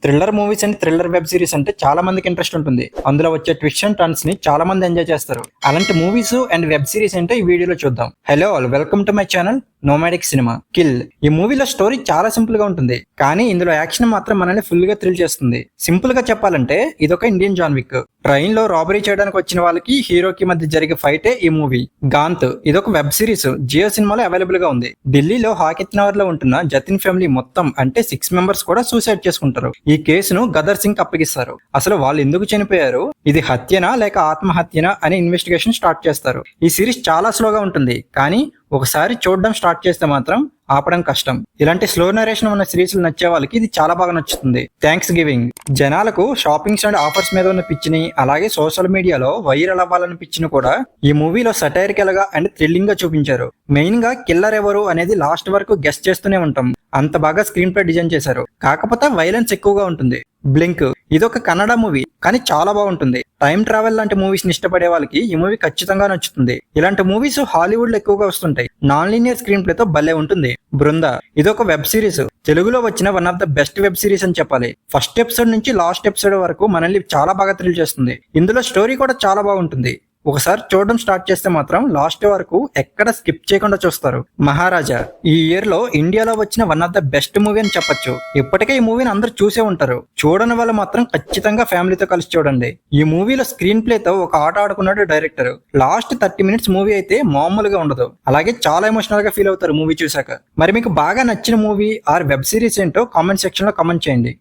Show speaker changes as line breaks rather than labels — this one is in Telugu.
Thriller movies and thriller web series అంటే చాలా మందికి ఇంట్రెస్ట్ ఉంటుంది. అందులో వచ్చే ట్విస్ట్ అండ్ టర్న్స్ ని చాలా మంది ఎంజాయ్ చేస్తారు. అలాంటి మూవీస్ అండ్ వెబ్ సిరీస్ అంటే ఈ వీడియోలో చూద్దాం. Hello all, welcome to my channel nomadic cinema. Kill. ఈ మూవీలో స్టోరీ చాలా సింపుల్ గా ఉంటుంది, కానీ ఇందులో యాక్షన్ మాత్రం మనల్ని ఫుల్ గా థ్రిల్ చేస్తుంది. సింపుల్ గా చెప్పాలంటే ఇదొక ఇండియన్ జాన్ విక్. ట్రైన్ లో రాబరీ చేయడానికి వచ్చిన వాళ్ళకి హీరోకి మధ్య జరిగే ఫైటే ఈ మూవీ. గాంత్. ఇదొక వెబ్ సిరీస్ జియో సినిమాలో అవైలబుల్ గా ఉంది. ఢిల్లీలో హాకిత్ నగర్ లో ఉంటున్న జతిన్ ఫ్యామిలీ మొత్తం అంటే 6 మెంబర్స్ కూడా సూసైడ్ చేసుకుంటారు. ఈ కేసును గదర్ సింగ్ అప్పగిస్తారు. అసలు వాళ్ళు ఎందుకు చనిపోయారు, ఇది హత్యనా లేక ఆత్మహత్యనా అని ఇన్వెస్టిగేషన్ స్టార్ట్ చేస్తారు. ఈ సిరీస్ చాలా స్లోగా ఉంటుంది, కానీ ఒకసారి చూడడం స్టార్ట్ చేస్తే మాత్రం ఆపడం కష్టం. ఇలాంటి స్లో నరేషన్ ఉన్న సిరీస్లు నచ్చే వాళ్ళకి ఇది చాలా బాగా నచ్చుతుంది. Thanks giving. జనాలకు షాపింగ్స్ అండ్ ఆఫర్స్ మీద ఉన్న పిచ్చిని, అలాగే సోషల్ మీడియాలో వైరల్ అవ్వాలని పిచ్చిని కూడా ఈ మూవీలో సటైరికల్ గా అండ్ థ్రిల్లింగ్ గా చూపించారు. మెయిన్ గా కిల్లర్ ఎవరు అనేది లాస్ట్ వరకు గెస్ చేస్తూనే ఉంటాం. అంత బాగా స్క్రీన్ ప్లే డిజైన్ చేశారు. కాకపోతే వైలెన్స్ ఎక్కువగా ఉంటుంది. బ్లింక్. ఇదొక కన్నడ మూవీ, కానీ చాలా బాగుంటుంది. టైం ట్రావెల్ లాంటి మూవీస్ ని ఇష్టపడే వాళ్ళకి ఈ మూవీ ఖచ్చితంగా నచ్చుతుంది. ఇలాంటి మూవీస్ హాలీవుడ్ లో ఎక్కువగా వస్తుంటాయి. నాన్ లీనియర్ స్క్రీన్ ప్లే తో భలే ఉంటుంది. బృంద. ఇదొక వెబ్ సిరీస్. తెలుగులో వచ్చిన one of the best web series అని చెప్పాలి. ఫస్ట్ ఎపిసోడ్ నుంచి లాస్ట్ ఎపిసోడ్ వరకు మనల్ని చాలా బాగా థ్రిల్ చేస్తుంది. ఇందులో స్టోరీ కూడా చాలా బాగుంటుంది. ఒకసారి చూడడం స్టార్ట్ చేస్తే మాత్రం లాస్ట్ వరకు ఎక్కడ స్కిప్ చేయకుండా చూస్తారు. మహారాజా. ఈ ఇయర్ లో ఇండియాలో వచ్చిన one of the best movie అని చెప్పొచ్చు. ఇప్పటికే ఈ మూవీని అందరూ చూసే ఉంటారు. చూడని వాళ్ళు మాత్రం ఖచ్చితంగా ఫ్యామిలీతో కలిసి చూడండి. ఈ మూవీలో స్క్రీన్ ప్లే తో ఒక ఆట ఆడుకున్నాడు డైరెక్టర్. లాస్ట్ 30 మినిట్స్ మూవీ అయితే మామూలుగా ఉండదు. అలాగే చాలా ఎమోషనల్ గా ఫీల్ అవుతారు మూవీ చూసాక. మరి మీకు బాగా నచ్చిన మూవీ ఆర్ వెబ్ సిరీస్ ఏంటో కామెంట్ సెక్షన్ లో కామెంట్ చేయండి.